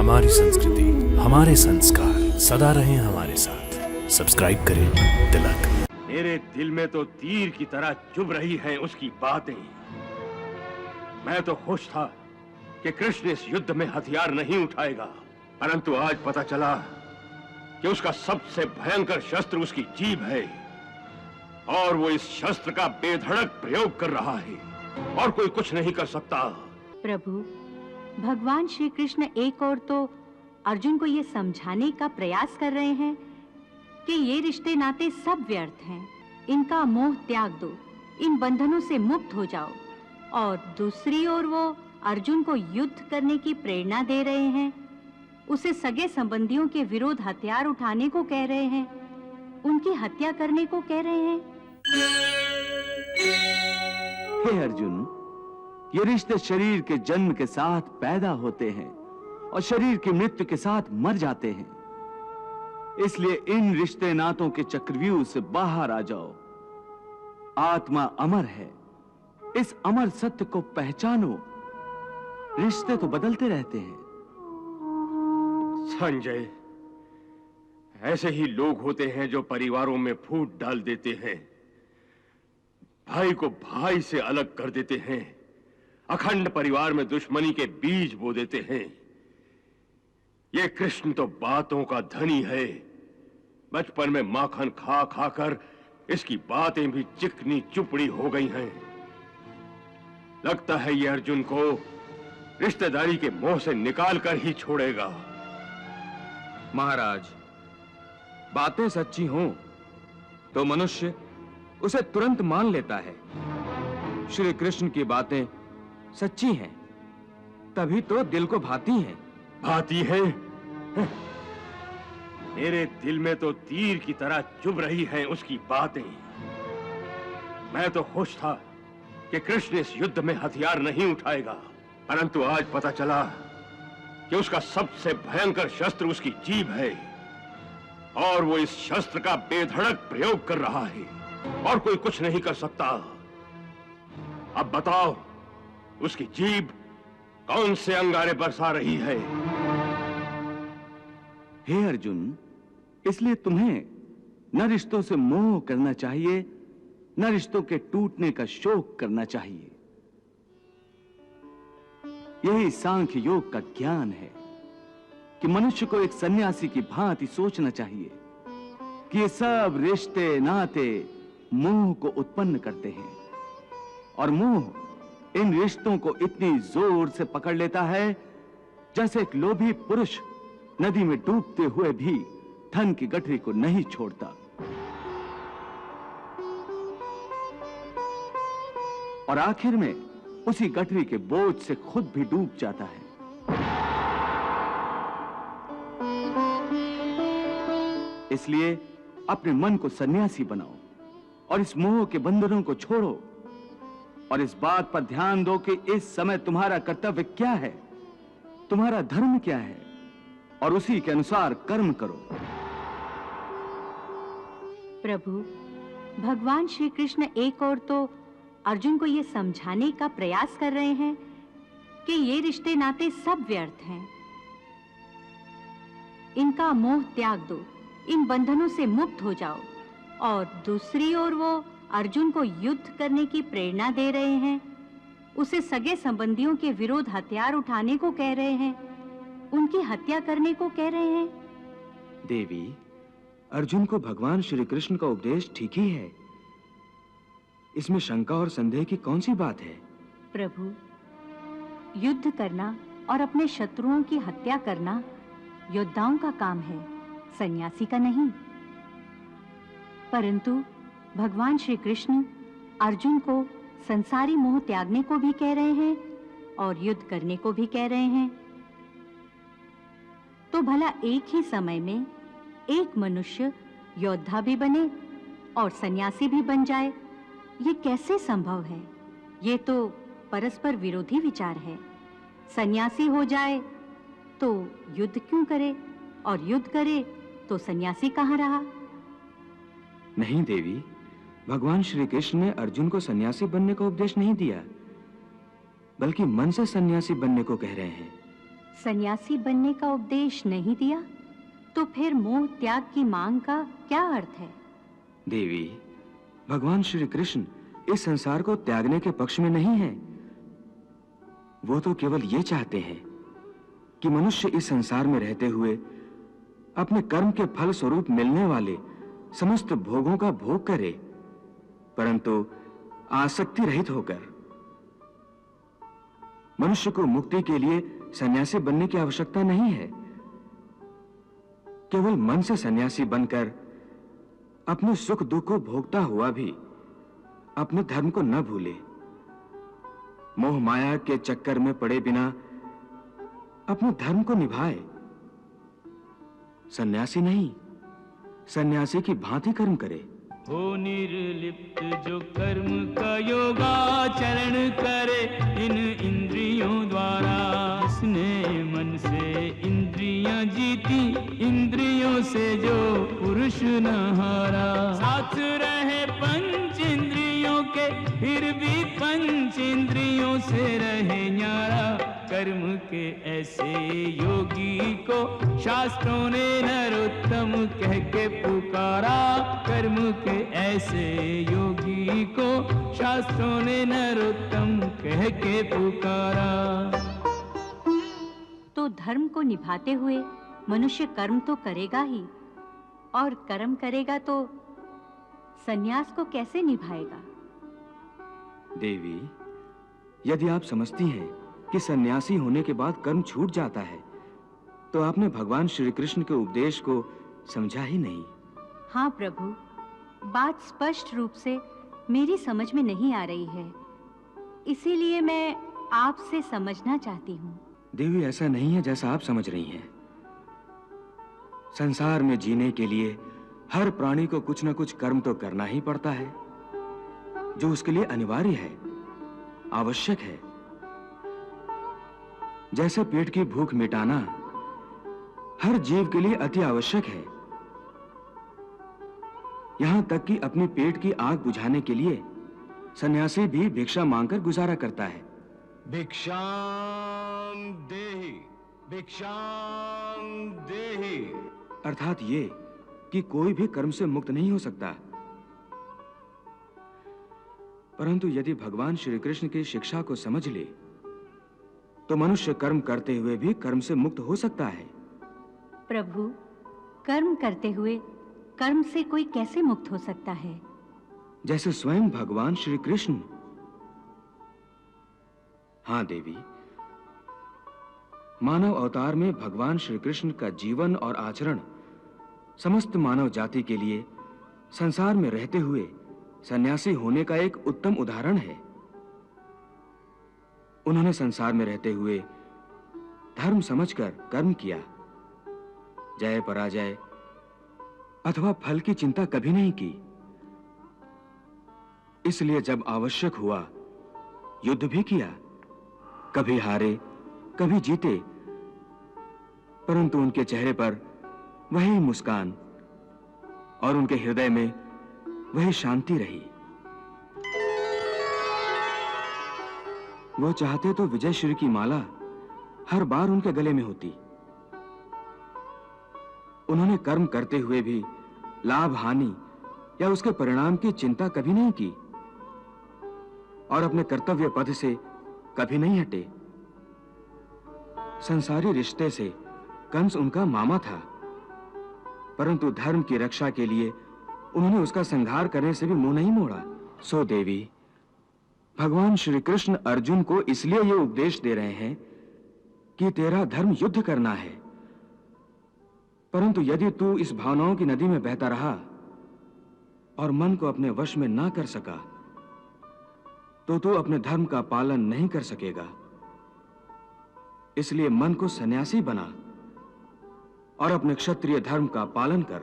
हमारी संस्कृति, हमारे संस्कार सदा रहें हमारे साथ। सब्सक्राइब करें तिलक। मेरे दिल में तो तीर की तरह चुभ रही हैं उसकी बातें। मैं तो खुश था कि कृष्ण इस युद्ध में हथियार नहीं उठाएगा, परंतु आज पता चला कि उसका सबसे भयंकर शस्त्र उसकी जीभ है और वो इस शस्त्र का बेधड़क प्रयोग कर रहा है और कोई कुछ नहीं कर सकता। प्रभु, भगवान श्री कृष्ण एक और तो अर्जुन को ये समझाने का प्रयास कर रहे हैं कि ये रिश्ते नाते सब व्यर्थ हैं, इनका मोह त्याग दो, इन बंधनों से मुक्त हो जाओ। और दूसरी ओर वो अर्जुन को युद्ध करने की प्रेरणा दे रहे हैं, उसे सगे संबंधियों के विरोध हथियार उठाने को कह रहे हैं, उनकी हत्या करने को कह रहे हैं। हे अर्जुन, ये रिश्ते शरीर के जन्म के साथ पैदा होते हैं और शरीर की मृत्यु के साथ मर जाते हैं। इसलिए इन रिश्ते नातों के चक्रव्यूह से बाहर आ जाओ। आत्मा अमर है, इस अमर सत्य को पहचानो। रिश्ते तो बदलते रहते हैं। संजय, ऐसे ही लोग होते हैं जो परिवारों में फूट डाल देते हैं, भाई को भाई से अलग कर देते हैं, अखंड परिवार में दुश्मनी के बीज बो देते हैं। ये कृष्ण तो बातों का धनी है। बचपन में माखन खा खाकर इसकी बातें भी चिकनी चुपड़ी हो गई हैं। लगता है ये अर्जुन को रिश्तेदारी के मोह से निकाल कर ही छोड़ेगा। महाराज, बातें सच्ची हों तो मनुष्य उसे तुरंत मान लेता है। श्री कृष्ण की बातें सच्ची हैं, तभी तो दिल को भाती हैं। भाती है? मेरे दिल में तो तीर की तरह चुभ रही हैं उसकी बातें। मैं तो खुश था कि कृष्ण इस युद्ध में हथियार नहीं उठाएगा, परंतु आज पता चला कि उसका सबसे भयंकर शस्त्र उसकी जीभ है और वो इस शस्त्र का बेधड़क प्रयोग कर रहा है और कोई कुछ नहीं कर सकता। अब बताओ, उसकी जीभ कौन से अंगारे बरसा रही है? हे अर्जुन, इसलिए तुम्हें न रिश्तों से मोह करना चाहिए, न रिश्तों के टूटने का शोक करना चाहिए। यही सांख्य योग का ज्ञान है कि मनुष्य को एक सन्यासी की भांति सोचना चाहिए कि ये सब रिश्ते नाते मोह को उत्पन्न करते हैं और मोह इन रिश्तों को इतनी जोर से पकड़ लेता है जैसे एक लोभी पुरुष नदी में डूबते हुए भी धन की गठरी को नहीं छोड़ता। और आखिर में उसी गठरी के बोझ से खुद भी डूब जाता है। इसलिए अपने मन को सन्यासी बनाओ और इस मोह के बंधनों को छोड़ो और इस बात पर ध्यान दो कि इस समय तुम्हारा कर्तव्य क्या है, तुम्हारा धर्म क्या है और उसी के अनुसार कर्म करो। प्रभु, भगवान श्री कृष्ण एक और तो अर्जुन को ये समझाने का प्रयास कर रहे हैं कि ये रिश्ते नाते सब व्यर्थ हैं, इनका मोह त्याग दो, इन बंधनों से मुक्त हो जाओ। और दूसरी ओर वो अर्जुन को युद्ध करने की प्रेरणा दे रहे हैं, उसे सगे संबंधियों के विरोध हथियार उठाने को कह रहे हैं, उनकी हत्या करने को कह रहे हैं। देवी, अर्जुन को भगवान श्री कृष्ण का उपदेश ठीक ही है। इसमें शंका और संदेह की कौन सी बात है? प्रभु, युद्ध करना और अपने शत्रुओं की हत्या करना योद्धाओं का काम है, सन्यासी का नहीं। परंतु भगवान श्री कृष्ण अर्जुन को संसारी मोह त्यागने को भी कह रहे हैं और युद्ध करने को भी कह रहे हैं। तो भला एक ही समय में एक मनुष्य योद्धा भी बने और सन्यासी भी बन जाए, ये कैसे संभव है? ये तो परस्पर विरोधी विचार है। सन्यासी हो जाए तो युद्ध क्यों करे और युद्ध करे तो सन्यासी कहाँ रहा? नहीं देवी, भगवान श्री कृष्ण ने अर्जुन को सन्यासी बनने का उपदेश नहीं दिया, बल्कि मन से सन्यासी बनने को कह रहे हैं। सन्यासी बनने का उपदेश नहीं दिया तो फिर मोह त्याग की मांग का क्या अर्थ है? देवी, भगवान श्री कृष्ण इस संसार को त्यागने के पक्ष में नहीं हैं। वो तो केवल ये चाहते हैं कि मनुष्य इस संसार में रहते हुए अपने कर्म के फल स्वरूप मिलने वाले समस्त भोगों का भोग करे, परंतु आसक्ति रहित होकर। मनुष्य को मुक्ति के लिए सन्यासी बनने की आवश्यकता नहीं है। केवल मन से सन्यासी बनकर अपने सुख दुख को भोगता हुआ भी अपने धर्म को न भूले। मोह माया के चक्कर में पड़े बिना अपने धर्म को निभाए। सन्यासी नहीं, सन्यासी की भांति कर्म करे। हो निर्लिप्त जो कर्म का योगाचरण करे इन इंद्रियों द्वारा। इसने मन से इंद्रियां जीती, इंद्रियों से जो पुरुष न हारा। साथ रहे पंच इंद्रियों के फिर भी पंच इंद्रियों से रहे न्यारा। कर्म के ऐसे योगी को शास्त्रों ने नरोत्तम कह के पुकारा। कर्म के ऐसे योगी को शास्त्रों ने नरोत्तम कह के पुकारा। तो धर्म को निभाते हुए मनुष्य कर्म तो करेगा ही, और कर्म करेगा तो सन्यास को कैसे निभाएगा? देवी, यदि आप समझती हैं कि सन्यासी होने के बाद कर्म छूट जाता है, तो आपने भगवान श्री कृष्ण के उपदेश को समझा ही नहीं। हाँ प्रभु, बात स्पष्ट रूप से मेरी समझ में नहीं आ रही है, इसीलिए मैं आपसे समझना चाहती हूँ। देवी, ऐसा नहीं है जैसा आप समझ रही हैं। संसार में जीने के लिए हर प्राणी को कुछ न कुछ कर्म तो करना ही पड़ता है, जो उसके लिए अनिवार्य है, आवश्यक है। जैसे पेट की भूख मिटाना हर जीव के लिए अति आवश्यक है, यहां तक कि अपने पेट की आग बुझाने के लिए सन्यासी भी भिक्षा मांगकर गुजारा करता है। भिक्षाम देहि, भिक्षाम देहि। अर्थात ये कि कोई भी कर्म से मुक्त नहीं हो सकता। परंतु यदि भगवान श्री कृष्ण की शिक्षा को समझ ले तो मनुष्य कर्म करते हुए भी कर्म से मुक्त हो सकता है। प्रभु, कर्म करते हुए कर्म से कोई कैसे मुक्त हो सकता है? जैसे स्वयं भगवान श्री कृष्ण। हाँ देवी, मानव अवतार में भगवान श्री कृष्ण का जीवन और आचरण समस्त मानव जाति के लिए संसार में रहते हुए सन्यासी होने का एक उत्तम उदाहरण है। उन्होंने संसार में रहते हुए धर्म समझकर कर्म किया, जय पराजय अथवा फल की चिंता कभी नहीं की। इसलिए जब आवश्यक हुआ युद्ध भी किया, कभी हारे कभी जीते, परंतु उनके चेहरे पर वही मुस्कान और उनके हृदय में वही शांति रही। वो चाहते तो विजय श्री की माला हर बार उनके गले में होती। उन्होंने कर्म करते हुए भी लाभ हानि या उसके परिणाम की चिंता कभी नहीं की और अपने कर्तव्य पथ से कभी नहीं हटे। संसारी रिश्ते से कंस उनका मामा था, परंतु धर्म की रक्षा के लिए उन्होंने उसका संहार करने से भी मुंह नहीं मोड़ा। सो देवी, भगवान श्री कृष्ण अर्जुन को इसलिए यह उपदेश दे रहे हैं कि तेरा धर्म युद्ध करना है, परंतु यदि तू इस भावनाओं की नदी में बहता रहा और मन को अपने वश में ना कर सका तो तू अपने धर्म का पालन नहीं कर सकेगा। इसलिए मन को सन्यासी बना और अपने क्षत्रिय धर्म का पालन कर।